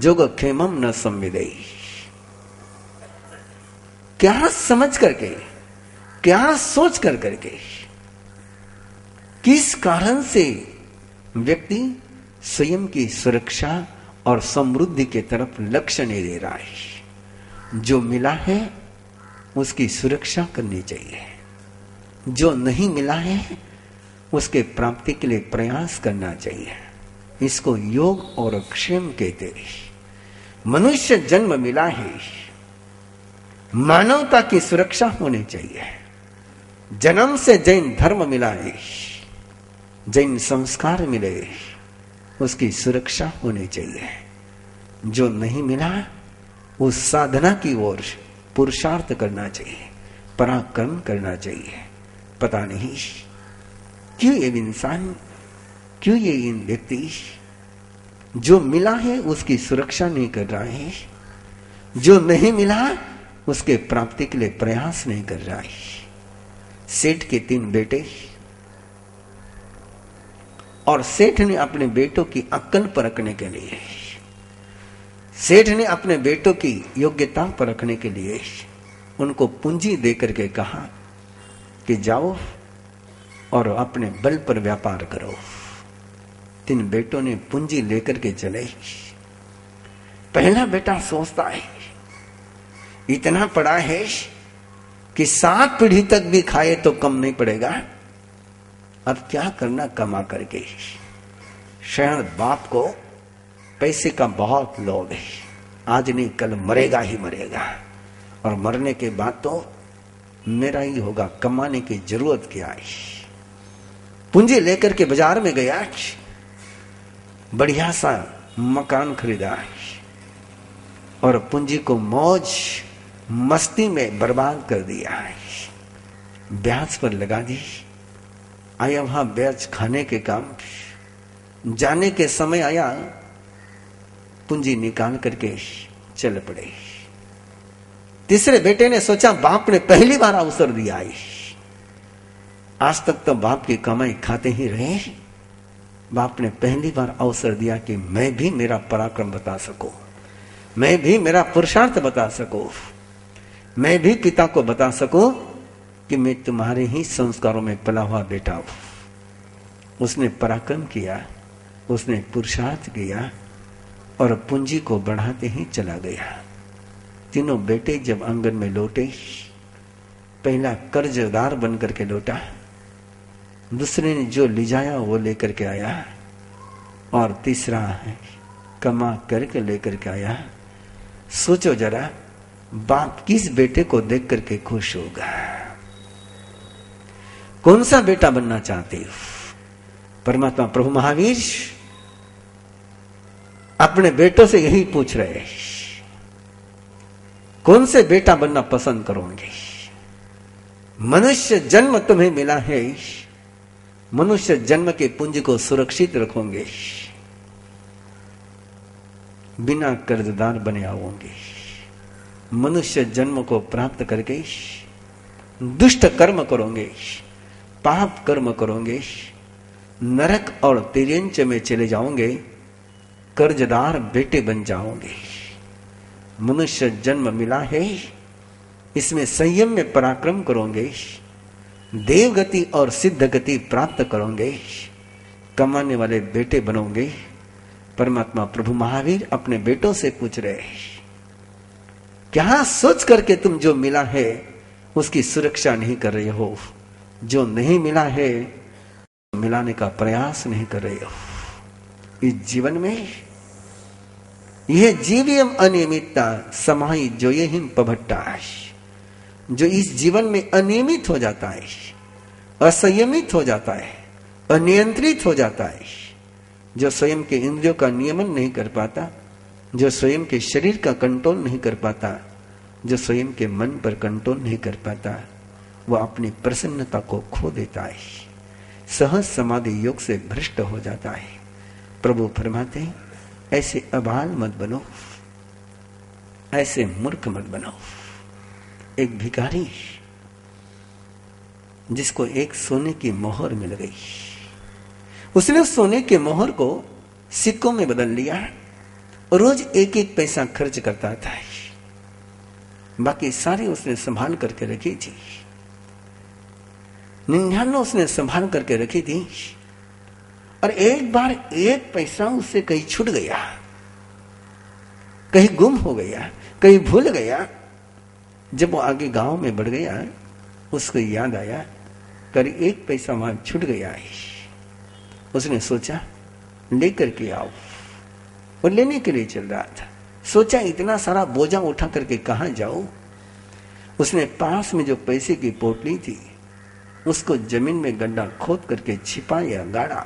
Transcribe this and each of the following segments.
जोगक्षेमम न संविदेई। क्या समझ करके, क्या सोच कर करके, किस कारण से व्यक्ति स्वयं की सुरक्षा और समृद्धि के तरफ लक्ष्य नहीं दे रहा है। जो मिला है उसकी सुरक्षा करनी चाहिए, जो नहीं मिला है उसके प्राप्ति के लिए प्रयास करना चाहिए। इसको योग और क्षेम कहते हैं। मनुष्य जन्म मिला है, मानवता की सुरक्षा होनी चाहिए। जन्म से जैन धर्म मिला है, जैन संस्कार मिले, उसकी सुरक्षा होनी चाहिए। जो नहीं मिला उस साधना की ओर पुरुषार्थ करना चाहिए, पराक्रम करना चाहिए। पता नहीं क्यों ये इंसान, क्यों ये इन व्यक्ति जो मिला है उसकी सुरक्षा नहीं कर रहा है, जो नहीं मिला उसके प्राप्ति के लिए प्रयास नहीं कर रहा है। सेठ के 3 बेटे, और सेठ ने अपने बेटों की अक्ल परखने के लिए, सेठ ने अपने बेटों की योग्यता परखने के लिए उनको पूंजी देकर के कहा कि जाओ और अपने बल पर व्यापार करो। 3 बेटों ने पूंजी लेकर के चले। पहला बेटा सोचता है इतना पड़ा है कि 7 पीढ़ी तक भी खाए तो कम नहीं पड़ेगा, अब क्या करना कमा करके। शायद बाप को पैसे का बहुत लोभ है, आज नहीं कल मरेगा ही मरेगा, और मरने के बाद तो मेरा ही होगा, कमाने की जरूरत क्या है। पूंजी लेकर के बाजार में गया, बढ़िया सा मकान खरीदा और पूंजी को मौज मस्ती में बर्बाद कर दिया है। ब्याज पर लगा दी, आया वहां ब्याज खाने के काम। जाने के समय आया, पूंजी निकाल करके चल पड़े। तीसरे बेटे ने सोचा बाप ने पहली बार अवसर दिया है, आज तक तो बाप की कमाई खाते ही रहे, बाप ने पहली बार अवसर दिया कि मैं भी मेरा पराक्रम बता सकूं, मैं भी मेरा पुरुषार्थ बता सकूं, मैं भी पिता को बता सकूं कि मैं तुम्हारे ही संस्कारों में पला हुआ बेटा हूं। उसने पराक्रम किया, उसने पुरुषार्थ किया और पूंजी को बढ़ाते ही चला गया। तीनों बेटे जब आंगन में लौटे, पहला कर्जदार बनकर के लौटा, दूसरे ने जो ले जाया वो लेकर के आया, और तीसरा कमा करके लेकर के आया। सोचो जरा, बाप किस बेटे को देख करके खुश होगा? कौन सा बेटा बनना चाहते हो? परमात्मा प्रभु महावीर अपने बेटों से यही पूछ रहे हैं, कौन से बेटा बनना पसंद करोगे? मनुष्य जन्म तुम्हें मिला है, मनुष्य जन्म के पुंज को सुरक्षित रखोगे, बिना कर्जदार बने आओगे। मनुष्य जन्म को प्राप्त करके दुष्ट कर्म करोगे, पाप कर्म करोगे, नरक और तिर्यंच में चले जाओगे, कर्जदार बेटे बन जाओगे। मनुष्य जन्म मिला है, इसमें संयम में पराक्रम करोगे, देव गति और सिद्ध गति प्राप्त करोगे, कमाने वाले बेटे बनोगे। परमात्मा प्रभु महावीर अपने बेटों से पूछ रहे हैं, क्या सोच करके तुम जो मिला है उसकी सुरक्षा नहीं कर रहे हो? जो नहीं मिला है मिलाने का प्रयास नहीं कर रहे हो। इस जीवन में यह जीवियम अनियमितता समाई जो ये हिम पभट्टा है, जो इस जीवन में अनियमित हो जाता है, असंयमित हो जाता है, अनियंत्रित हो जाता है, जो स्वयं के इंद्रियों का नियमन नहीं कर पाता, जो स्वयं के शरीर का कंट्रोल नहीं कर पाता, जो स्वयं के मन पर कंट्रोल नहीं कर पाता, वह अपनी प्रसन्नता को खो देता है, सहज समाधि योग से भ्रष्ट हो जाता है। प्रभु फरमाते हैं, ऐसे अबाल मत बनो, ऐसे मूर्ख मत बनो। एक भिखारी जिसको एक सोने की मोहर मिल गई, उसने उस सोने के मोहर को सिक्कों में बदल लिया रोज एक एक पैसा खर्च करता था, बाकी सारी उसने संभाल करके रखी थी। 99 उसने संभाल करके रखी थी। और एक बार एक पैसा उससे कहीं छूट गया, कहीं गुम हो गया, कहीं भूल गया। जब वो आगे गांव में बढ़ गया, उसको याद आया करीब एक पैसा वहां छूट गया है। उसने सोचा लेकर के आओ। वो लेने के लिए चल रहा था। सोचा इतना सारा बोझा उठा करके कहां जाऊं। उसने पास में जो पैसे की पोटली थी उसको जमीन में गड्ढा खोद करके छिपाया, गाड़ा।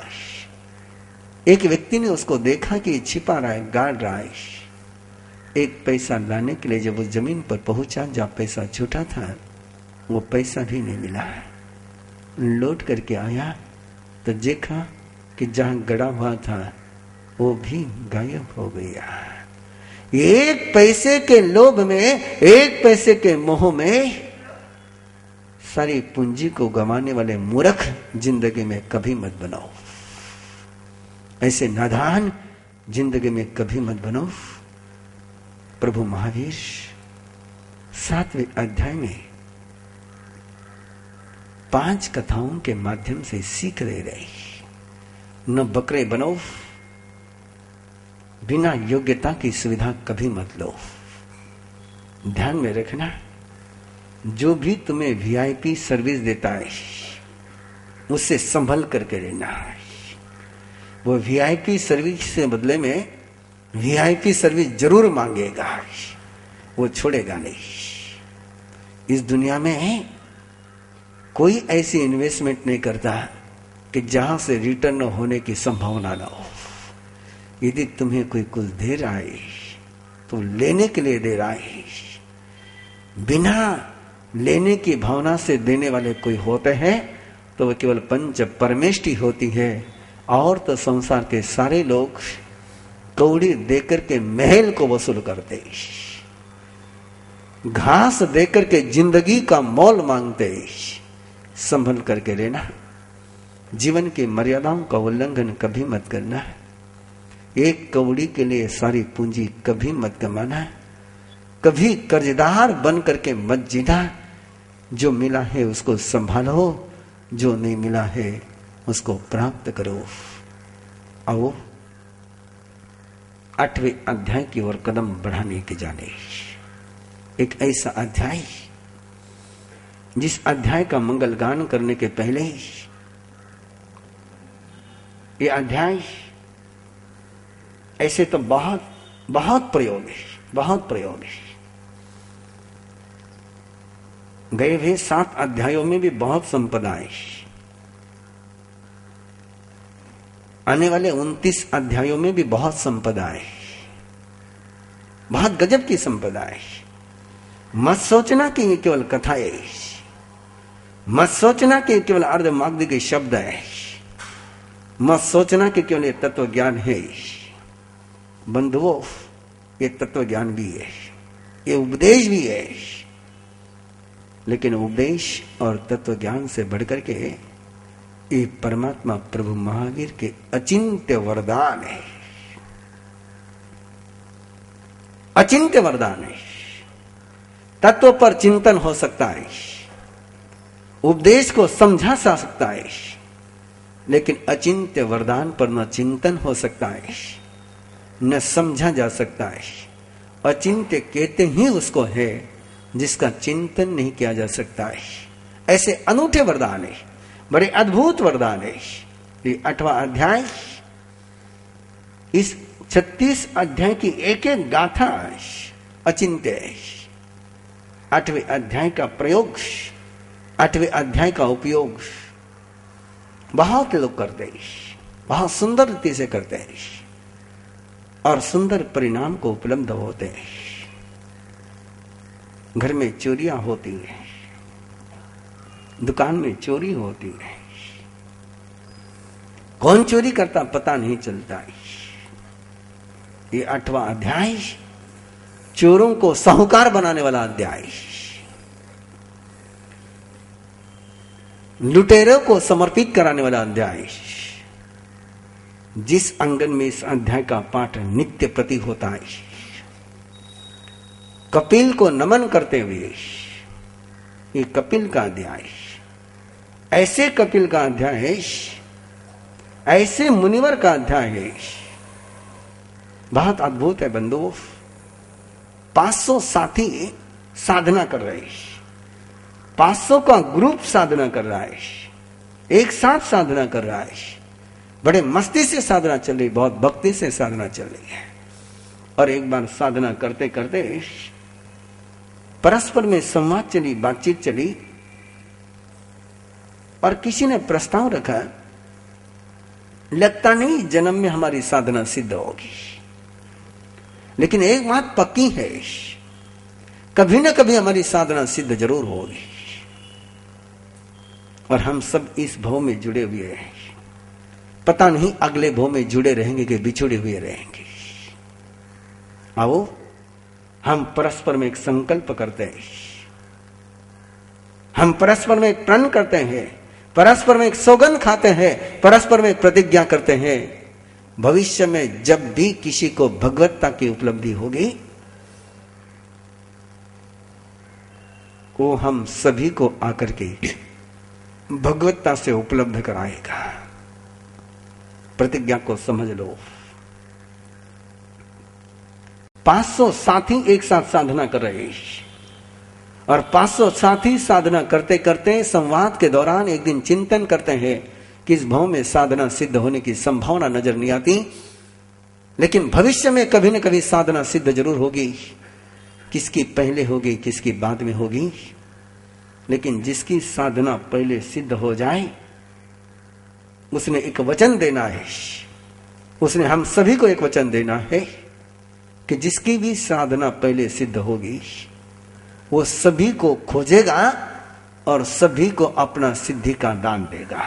एक व्यक्ति ने उसको देखा कि छिपा रहा है, गाड़ रहा है। एक पैसा लाने के लिए जब वो जमीन पर पहुंचा जहां पैसा छूटा था, वो पैसा भी नहीं मिला। लौट करके आया तो देखा कि जहां गड़ा हुआ था वो भी गायब हो गया। एक पैसे के लोभ में, एक पैसे के मोह में सारी पूंजी को गंवाने वाले मूर्ख जिंदगी में कभी मत बनाओ। ऐसे नादान जिंदगी में कभी मत बनो। प्रभु महावीर 7वें अध्याय में 5 कथाओं के माध्यम से सीख दे रहे। न बकरे बनो, बिना योग्यता की सुविधा कभी मत लो। ध्यान में रखना, जो भी तुम्हें वीआईपी सर्विस देता है उससे संभल करके रहना है। वो वीआईपी सर्विस के बदले में वीआईपी सर्विस जरूर मांगेगा, वो छोड़ेगा नहीं। इस दुनिया में कोई ऐसी इन्वेस्टमेंट नहीं करता कि जहां से रिटर्न होने की संभावना ना हो। यदि तुम्हें कोई कुछ दे रहा है तो लेने के लिए दे रहा है। बिना लेने की भावना से देने वाले कोई होते हैं तो वह केवल पंच परमेष्टि होती है। और तो संसार के सारे लोग कौड़ी देकर के महल को वसूल करते, घास देकर के जिंदगी का मोल मांगते। संभल करके लेना, जीवन की मर्यादाओं का उल्लंघन कभी मत करना। एक कौड़ी के लिए सारी पूंजी कभी मत कमाना। कभी कर्जदार बन करके मत जीना। जो मिला है उसको संभालो, जो नहीं मिला है उसको प्राप्त करो। आओ 8वें अध्याय की ओर कदम बढ़ाने के जाने। एक ऐसा अध्याय जिस अध्याय का मंगल गान करने के पहले ही ये अध्याय ऐसे तो बहुत बहुत प्रयोग है, बहुत प्रयोग है। गए हुए 7 अध्यायों में भी बहुत संपदा है। आने वाले 29 अध्यायों में भी बहुत संपदा है, बहुत गजब की संपदा है। मत सोचना कि ये केवल कथा है, मत सोचना कि केवल अर्धमागधी के शब्द है, मत सोचना कि केवल ये तत्व ज्ञान है। बंधुओं, ये तत्व ज्ञान भी है, ये उपदेश भी है, लेकिन उपदेश और तत्व ज्ञान से बढ़कर के ये परमात्मा प्रभु महावीर के अचिंत्य वरदान है। अचिंत्य वरदान है। तत्व पर चिंतन हो सकता है, उपदेश को समझा जा सकता है, लेकिन अचिंत्य वरदान पर न चिंतन हो सकता है न समझा जा सकता है। अचिंत्य कहते ही उसको है जिसका चिंतन नहीं किया जा सकता है। ऐसे अनूठे वरदान है, बड़े अद्भुत वरदान है। ये 8वां अध्याय इस 36 अध्याय की एक एक गाथा अचिंत्य है। 8वें अध्याय का प्रयोग, 8वें अध्याय का उपयोग बहुत लोग करते हैं, बहुत सुंदर रीति से करते हैं और सुंदर परिणाम को उपलब्ध होते हैं। घर में चोरियां होती हैं, दुकान में चोरी होती है, कौन चोरी करता पता नहीं चलता है। ये 8वां अध्याय चोरों को साहूकार बनाने वाला अध्याय, लुटेरों को समर्पित कराने वाला अध्याय, जिस आंगन में इस अध्याय का पाठ नित्य प्रति होता है, कपिल को नमन करते हुए ये कपिल का अध्याय, ऐसे कपिल का अध्याय है, ऐसे मुनिवर का अध्याय है, बहुत अद्भुत है बंधुओं। 500 साथी साधना कर रहे हैं, 500 का ग्रुप साधना कर रहा है, एक साथ साधना कर रहा है, बड़े मस्ती से साधना चल रही, बहुत भक्ति से साधना चल रही है। और एक बार साधना करते करते परस्पर में संवाद चली, बातचीत चली, और किसी ने प्रस्ताव रखा, लगता नहीं जन्म में हमारी साधना सिद्ध होगी, लेकिन एक बात पक्की है, कभी ना कभी हमारी साधना सिद्ध जरूर होगी। और हम सब इस भव में जुड़े हुए हैं, पता नहीं अगले भव में जुड़े रहेंगे कि बिछुड़े हुए रहेंगे। आओ हम परस्पर में एक संकल्प करते हैं, हम परस्पर में एक प्रण करते हैं, परस्पर में एक सौगंध खाते हैं, परस्पर में एक प्रतिज्ञा करते हैं, भविष्य में जब भी किसी को भगवत्ता की उपलब्धि होगी, वो हम सभी को आकर के भगवत्ता से उपलब्ध कराएगा। प्रतिज्ञा को समझ लो। 500 साथी एक साथ साधना कर रहे हैं, और 500 साथी साधना करते करते संवाद के दौरान एक दिन चिंतन करते हैं कि इस भाव में साधना सिद्ध होने की संभावना नजर नहीं आती, लेकिन भविष्य में कभी न कभी साधना सिद्ध जरूर होगी। किसकी पहले होगी, किसकी बाद में होगी, लेकिन जिसकी साधना पहले सिद्ध हो जाए, उसने एक वचन देना है, उसने हम सभी को एक वचन देना है कि जिसकी भी साधना पहले सिद्ध होगी, वो सभी को खोजेगा और सभी को अपना सिद्धि का दान देगा।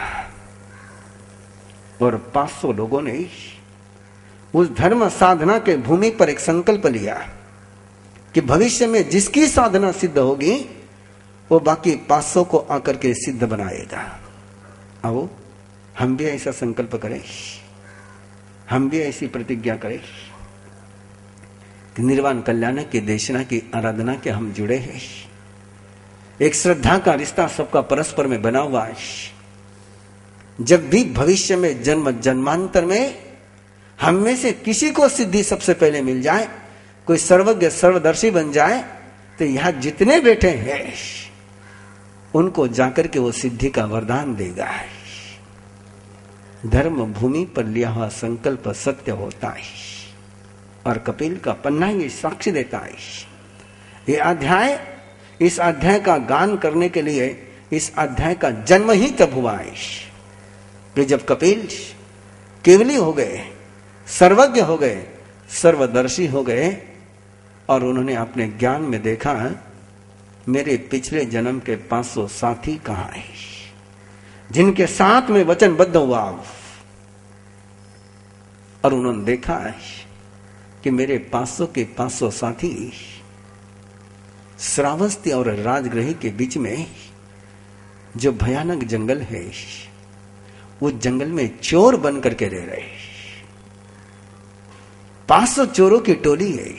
और 500 लोगों ने उस धर्म साधना के भूमि पर एक संकल्प लिया कि भविष्य में जिसकी साधना सिद्ध होगी, वो बाकी 500 को आकर के सिद्ध बनाएगा। आओ हम भी ऐसा संकल्प करें, हम भी ऐसी प्रतिज्ञा करें कि निर्वाण कल्याण की देशना की आराधना के हम जुड़े हैं। एक श्रद्धा का रिश्ता सबका परस्पर में बना हुआ है। जब भी भविष्य में जन्म जन्मांतर में हम में से किसी को सिद्धि सबसे पहले मिल जाए, कोई सर्वज्ञ सर्वदर्शी बन जाए, तो यहां जितने बैठे हैं उनको जाकर के वो सिद्धि का वरदान देगा। धर्म भूमि पर लिया हुआ संकल्प सत्य होता है, और कपिल का पन्ना ये साक्ष्य देता है। ये अध्याय, इस अध्याय का गान करने के लिए इस अध्याय का जन्म ही तब हुआ है कि जब कपिल केवली हो गए, सर्वज्ञ हो गए, सर्वदर्शी हो गए, और उन्होंने अपने ज्ञान में देखा मेरे पिछले जन्म के 500 साथी कहां है, जिनके साथ में वचनबद्ध हुआ। और उन्होंने देखा है कि मेरे 500 के 500 साथी श्रावस्ती और राजगृह के बीच में जो भयानक जंगल है, वो जंगल में चोर बन करके रह रहे। 500 चोरों की टोली है।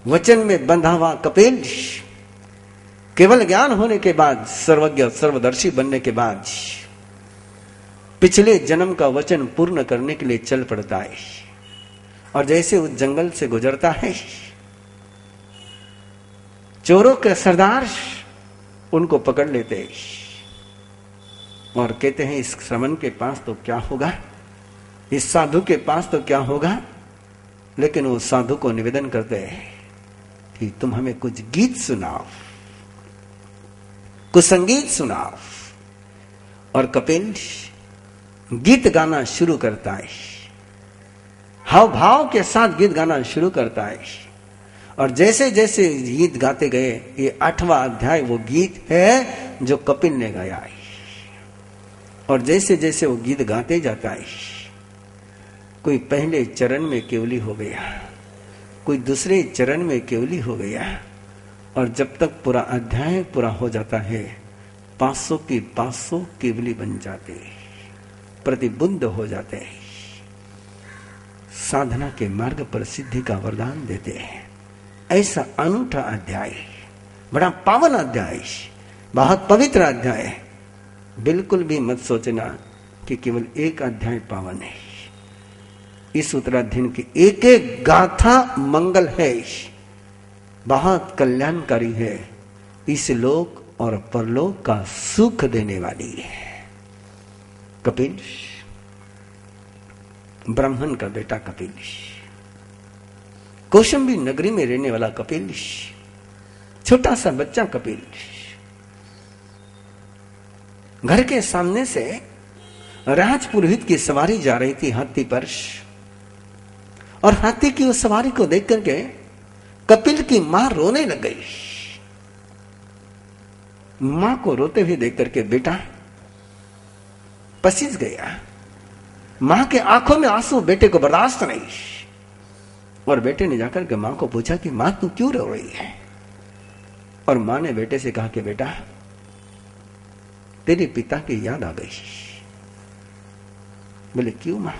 वचन में बंधा हुआ कपिल केवल ज्ञान होने के बाद, सर्वज्ञ सर्वदर्शी बनने के बाद, पिछले जन्म का वचन पूर्ण करने के लिए चल पड़ता है। और जैसे उस जंगल से गुजरता है, चोरों के सरदार उनको पकड़ लेते हैं और कहते हैं इस श्रमण के पास तो क्या होगा, इस साधु के पास तो क्या होगा। लेकिन वो साधु को निवेदन करते हैं कि तुम हमें कुछ गीत सुनाओ, कुछ संगीत सुनाओ। और कपिल गीत गाना शुरू करता है, हाव भाव के साथ गीत गाना शुरू करता है। और जैसे जैसे गीत गाते गए, ये 8वां अध्याय वो गीत है जो कपिल ने गाया है। और जैसे जैसे वो गीत गाते जाता है, कोई पहले चरण में केवली हो गया, कोई दूसरे चरण में केवली हो गया। और जब तक पूरा अध्याय पूरा हो जाता है, 500 की 500 केवली बन जाते। प्रतिबुद्ध हो जाते हैं, साधना के मार्ग पर सिद्धि का वरदान देते हैं। ऐसा अनूठा अध्याय, बड़ा पावन अध्याय, बहुत पवित्र अध्याय है। बिल्कुल भी मत सोचना कि केवल एक अध्याय पावन है। इस उत्तराधीन की एक एक गाथा मंगल है, बहुत कल्याणकारी है, इस लोक और परलोक का सुख देने वाली है। कपिल, ब्राह्मण का बेटा कपिल, कौशंबी नगरी में रहने वाला कपिल, छोटा सा बच्चा कपिल, घर के सामने से राजपुरोहित की सवारी जा रही थी हाथी पर, और हाथी की उस सवारी को देख करके कपिल की मां रोने लग गई। मां को रोते हुए देख करके बेटा पसीज गया। मां के आंखों में आंसू बेटे को बर्दाश्त नहीं, और बेटे ने जाकर के मां को पूछा कि मां तू क्यों रो रही है? और मां ने बेटे से कहा कि बेटा तेरे पिता की याद आ गई। बोले क्यों मां?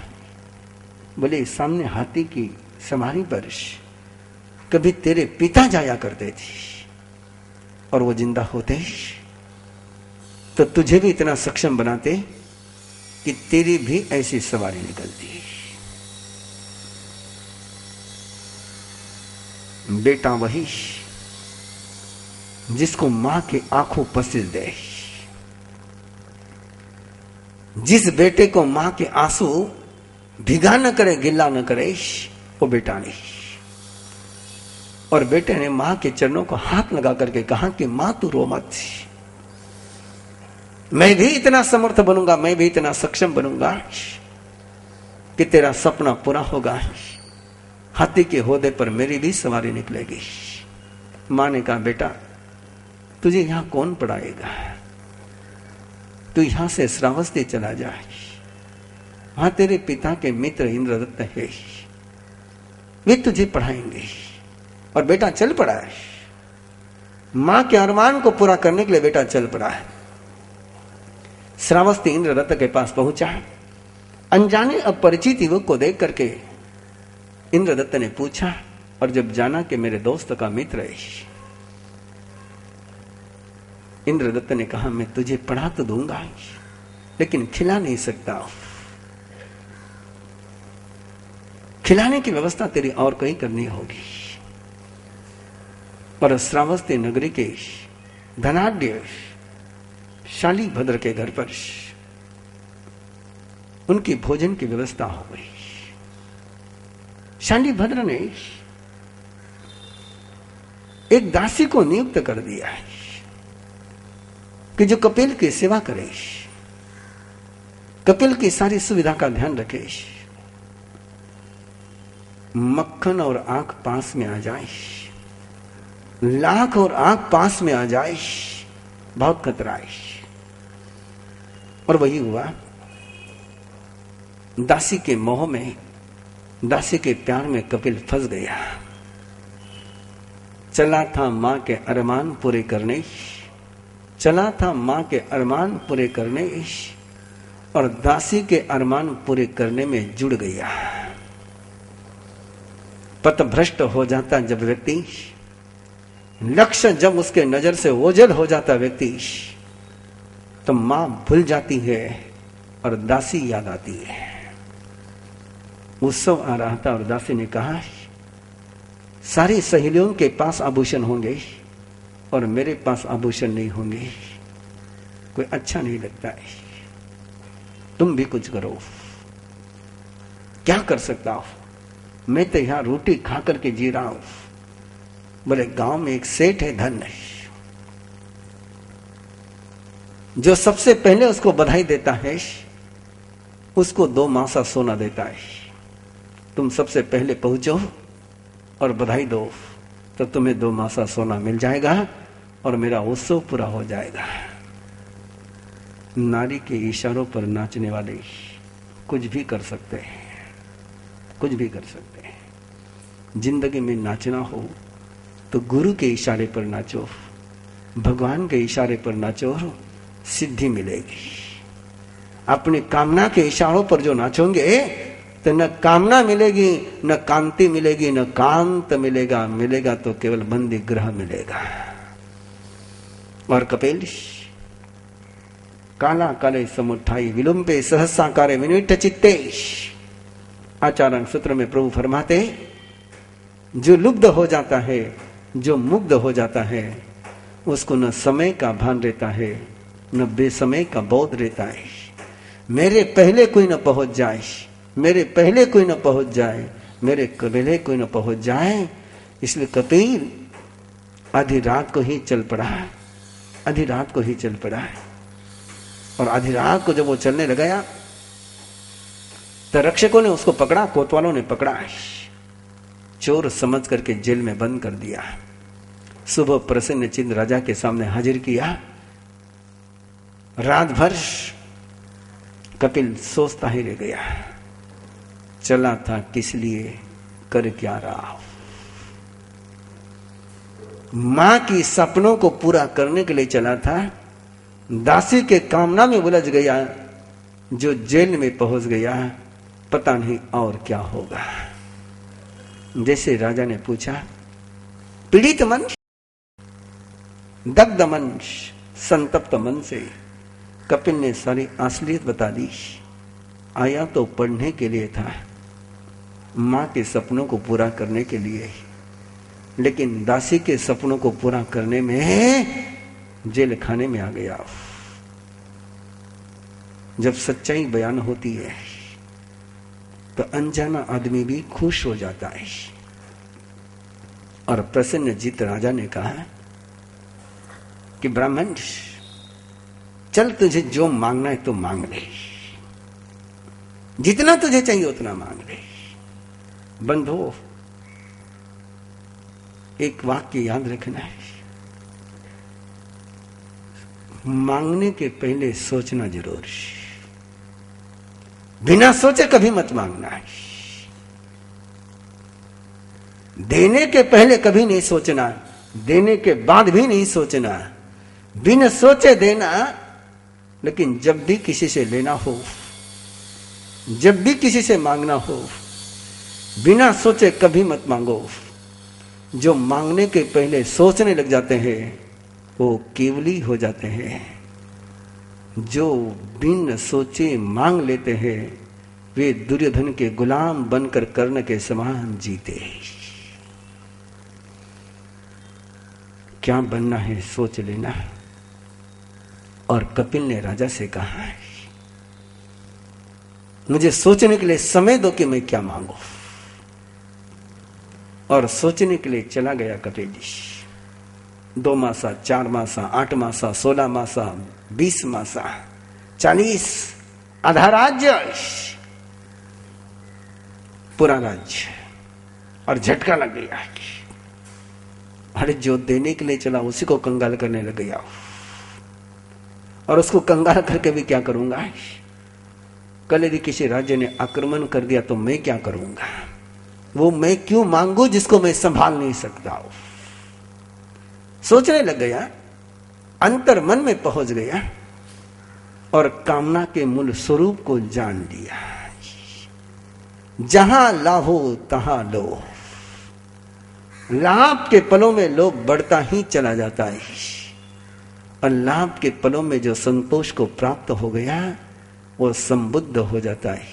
बोले सामने हाथी की सवारी पर कभी तेरे पिता जाया करते थे, और वो जिंदा होते तो तुझे भी इतना सक्षम बनाते कि तेरी भी ऐसी सवारी निकलती। बेटा वही जिसको मां की आंखों पसीज दे, जिस बेटे को मां के आंसू भिगा न करे, गिल्ला न करे, वो बेटा नहीं। और बेटे ने मां के चरणों को हाथ लगा करके कहा कि मां तू रो मत, मैं भी इतना समर्थ बनूंगा, मैं भी इतना सक्षम बनूंगा कि तेरा सपना पूरा होगा। हाथी के होदे पर मेरी भी सवारी निकलेगी। मां ने कहा बेटा तुझे यहां कौन पढ़ाएगा, तू यहां से श्रावस्ती चला जा, वहां तेरे पिता के मित्र इंद्रदत्त है, वे तुझे पढ़ाएंगे। और बेटा चल पड़ा है, मां के अरमान को पूरा करने के लिए बेटा चल पड़ा है। श्रावस्ती इंद्रदत्त के पास पहुंचा। अनजाने अपरिचित युवक को देख करके इंद्रदत्त ने पूछा, और जब जाना कि मेरे दोस्त का मित्र है, इंद्रदत्त ने कहा मैं तुझे पढ़ा तो दूंगा लेकिन खिला नहीं सकता, खिलाने की व्यवस्था तेरी और कहीं करनी होगी। और श्रावस्ती नगरी के धनाढ्य शालीभद्र के घर पर उनकी भोजन की व्यवस्था हो गई। शालीभद्र ने एक दासी को नियुक्त कर दिया कि जो कपिल की सेवा करे, कपिल की सारी सुविधा का ध्यान रखे, मक्खन और आंख पास में आ जाए, लाख और आंख पास में आ जाए, बहुत खतरा है। और वही हुआ, दासी के मोह में, दासी के प्यार में कपिल फंस गया। चला था मां के अरमान पूरे करने, चला था मां के अरमान पूरे करने, और दासी के अरमान पूरे करने में जुड़ गया। पथभ्रष्ट हो जाता जब व्यक्ति, लक्ष्य जब उसके नजर से ओझल हो जाता व्यक्ति, तो मां भूल जाती है और दासी याद आती है। उत्सव आ रहा था और दासी ने कहा सारी सहेलियों के पास आभूषण होंगे और मेरे पास आभूषण नहीं होंगे, कोई अच्छा नहीं लगता है, तुम भी कुछ करो। क्या कर सकता हूं, मैं तो यहां रोटी खा करके जी रहा हूं। बोले गांव में एक सेठ है, धन है, जो सबसे पहले उसको बधाई देता है उसको 2 मासा सोना देता है। तुम सबसे पहले पहुंचो और बधाई दो तो तुम्हें 2 मासा सोना मिल जाएगा और मेरा उत्सव पूरा हो जाएगा। नारी के इशारों पर नाचने वाले कुछ भी कर सकते हैं, कुछ भी कर सकते हैं। जिंदगी में नाचना हो तो गुरु के इशारे पर नाचो, भगवान के इशारे पर नाचो, सिद्धि मिलेगी। अपनी कामना के इशारों पर जो नाचोगे तो न कामना मिलेगी, न कांति मिलेगी, न कांत मिलेगा, मिलेगा तो केवल बंदी ग्रह मिलेगा। और कपिल काला काले समुठाई विलुम्बे सहसाकारे विनिट चित्ते। आचारण सूत्र में प्रभु फरमाते, जो लुब्ध हो जाता है, जो मुग्ध हो जाता है, उसको न समय का भान रहता है, न बेसमय का बोध रहता है। मेरे पहले कोई न पहुंच जाए, मेरे पहले कोई न पहुंच जाए, मेरे पहले कोई न पहुंच जाए। इसलिए कपिल आधी रात को ही चल पड़ा है, आधी रात को ही चल पड़ा है। और आधी रात को जब वो चलने लगा तो रक्षकों ने उसको पकड़ा, कोतवालों ने पकड़ा, चोर समझ करके जेल में बंद कर दिया। सुबह प्रसन्नचित्त राजा के सामने हाजिर किया। रात भर कपिल सोचता ही रह गया, चला था किस लिए, कर क्या रहा। मां की सपनों को पूरा करने के लिए चला था, दासी के कामना में उलझ गया, जो जेल में पहुंच गया, पता नहीं और क्या होगा। जैसे राजा ने पूछा, पीड़ित मन, दग्ध मन, संतप्त मन से कपिल ने सारी असलियत बता दी। आया तो पढ़ने के लिए था, मां के सपनों को पूरा करने के लिए, लेकिन दासी के सपनों को पूरा करने में जेल खाने में आ गया। जब सच्चाई बयान होती है तो अनजाना आदमी भी खुश हो जाता है। और प्रसन्नचित्त राजा ने कहा कि ब्राह्मण, चल तुझे जो मांगना है तो मांग ले, जितना तुझे चाहिए उतना मांग ले। बंधु, एक वाक्य याद रखना है, मांगने के पहले सोचना जरूर, बिना सोचे कभी मत मांगना है। देने के पहले कभी नहीं सोचना, देने के बाद भी नहीं सोचना, बिना सोचे देना। लेकिन जब भी किसी से लेना हो, जब भी किसी से मांगना हो, बिना सोचे कभी मत मांगो। जो मांगने के पहले सोचने लग जाते हैं वो केवली हो जाते हैं। जो बिन सोचे मांग लेते हैं वे दुर्योधन के गुलाम बनकर कर्ण के समान जीते। क्या बनना है सोच लेना। और कपिल ने राजा से कहा, मुझे सोचने के लिए समय दो कि मैं क्या मांगू। और सोचने के लिए चला गया कपिल। 2 मासा, 4 मासा, 8 मासा, 16 मासा, 20 मासा, 40, आधा राज्य, पूरा राज्य। और झटका लग गया, अरे जो देने के लिए चला उसी को कंगाल करने लग गया। और उसको कंगाल करके भी क्या करूंगा। कल यदि किसी राज्य ने आक्रमण कर दिया तो मैं क्या करूंगा। वो मैं क्यों मांगू जिसको मैं संभाल नहीं सकता हूं। सोचने लग गया, अंतर मन में पहुंच गया और कामना के मूल स्वरूप को जान लिया। जहां लाभो तहां लो, लाभ के पलों में लोभ बढ़ता ही चला जाता है और लाभ के पलों में जो संतोष को प्राप्त हो गया वो संबुद्ध हो जाता है।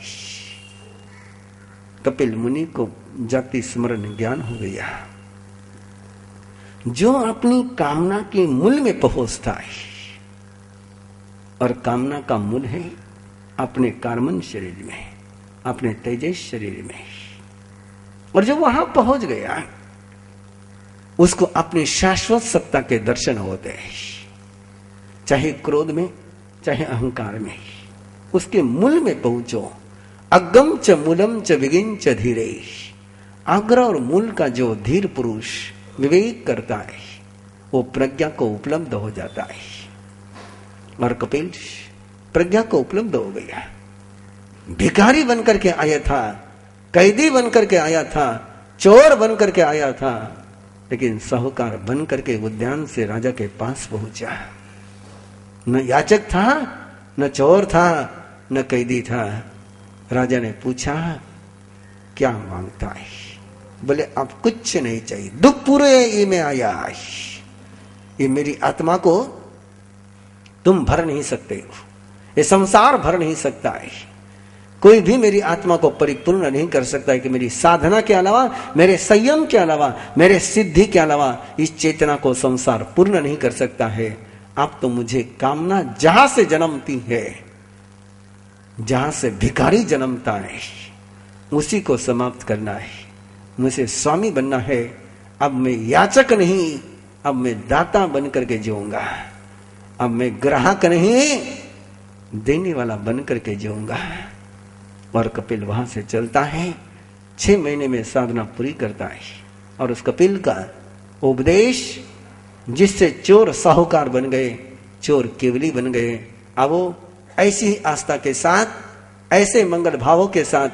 कपिल मुनि को जाति स्मरण ज्ञान हो गया। जो अपनी कामना के मूल में पहुंचता है, और कामना का मूल है अपने कार्मन शरीर में, अपने तेजस शरीर में, और जो वहां पहुंच गया उसको अपनी शाश्वत सत्ता के दर्शन होते हैं। चाहे क्रोध में, चाहे अहंकार में, उसके मूल में पहुंचो। अगम च मूलम च विगिन च धीरे। आग्रह और मूल का जो धीर पुरुष विवेक करता है वो प्रज्ञा को उपलब्ध हो जाता है। और कपिल प्रज्ञा को उपलब्ध हो गया। भिखारी बनकर के आया था, कैदी बनकर के आया था, चोर बनकर के आया था, लेकिन साहूकार बनकर के उद्यान से राजा के पास पहुंचा। न याचक था, न चोर था, न कैदी था। राजा ने पूछा क्या मांगता है? बोले आप कुछ नहीं चाहिए, दुख पूरे ये में आया, ये मेरी आत्मा को तुम भर नहीं सकते हो, ये संसार भर नहीं सकता है, कोई भी मेरी आत्मा को परिपूर्ण नहीं कर सकता है कि मेरी साधना के अलावा, मेरे संयम के अलावा, मेरे सिद्धि के अलावा इस चेतना को संसार पूर्ण नहीं कर सकता है। आप तो मुझे कामना जहां से जन्मती है, जहां से भिखारी जन्मता है, उसी को समाप्त करना है। मुझे स्वामी बनना है। अब मैं याचक नहीं, अब मैं दाता बन करके जीऊंगा। अब मैं ग्राहक नहीं, देने वाला बन करके जीऊंगा। और कपिल वहां से चलता है, 6 महीने में साधना पूरी करता है। और उस कपिल का उपदेश, जिससे चोर साहूकार बन गए, चोर केवली बन गए, अब वो ऐसी ही आस्था के साथ, ऐसे मंगल भावों के साथ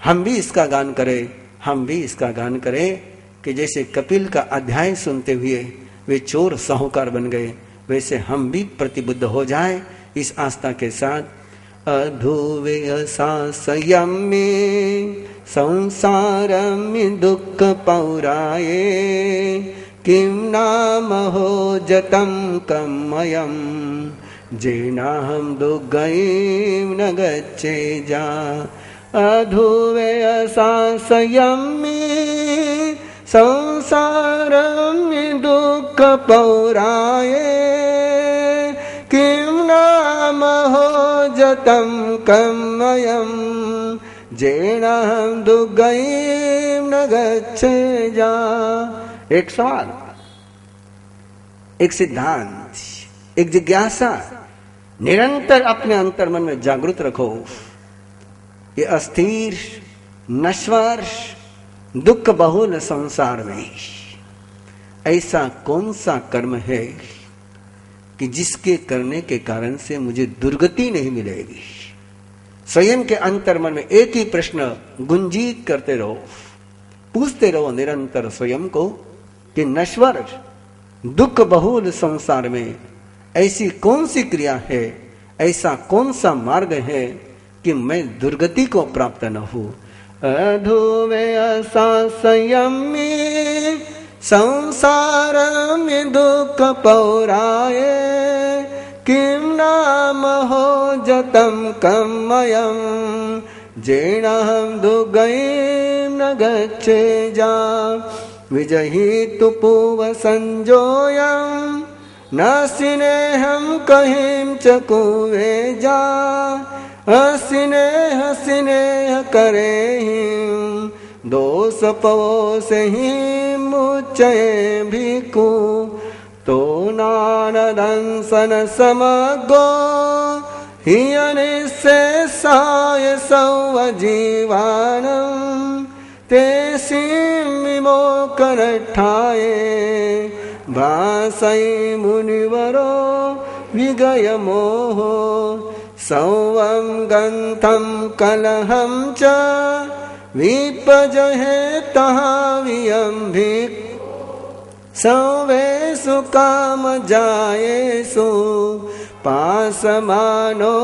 हम भी इसका गान करें, हम भी इसका गान करें कि जैसे कपिल का अध्याय सुनते हुए वे चोर साहूकार बन गए, वैसे हम भी प्रतिबद्ध हो जाएं इस आस्था के साथ। अधुवे संयमे संसार में दुख पौराये, किम नाम हो जतम कमयम, जेनाहम दुर्गयीं न गच्छे जा। अधुवे संयमे संसार में दुख पौराये, किम नाम हो जतम कमयम, जेनाहम दुर्गयीं न गच्छे जा। एक सवाल, एक सिद्धांत, एक जिज्ञासा निरंतर अपने अंतर्मन में जागृत रखो। ये अस्थिर, नश्वर, दुख बहुल संसार में ऐसा कौन सा कर्म है कि जिसके करने के कारण से मुझे दुर्गति नहीं मिलेगी? स्वयं के अंतर्मन में एक ही प्रश्न गुंजित करते रहो, पूछते रहो निरंतर स्वयं को कि नश्वर दुख बहुल संसार में ऐसी कौन सी क्रिया है, ऐसा कौन सा मार्ग है कि मैं दुर्गति को प्राप्त न हो। अधुवे संयमी संसार में दुख पौराये, किम नाम हो जतम कमयम, जेनाहम दुर्गयीं न गच्छे जा। विजही तुपुव संजोयम, न स्नेहम कहिं च कुवे जा। स्नेह स्नेह करे हिं, दोष पवोस ही मुच्चये भिक्खु। तो नारदंसन समगो, हियनिस्से साय सौ जीवानम। ते विमोकरठाये, भासै मुनिवरो विगय मोहो। सौवं गंथम कलहं च, विपजहे तहा वियंभिक। सौवेषु काम जायेषु, पासमानो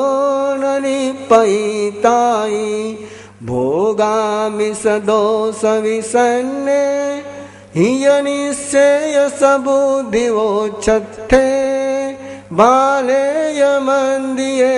न निपैतायि। भोगामिष दोष विसन्ने, हियनिश्चेयस बुद्धिवोच्छते। बालेय मंदिये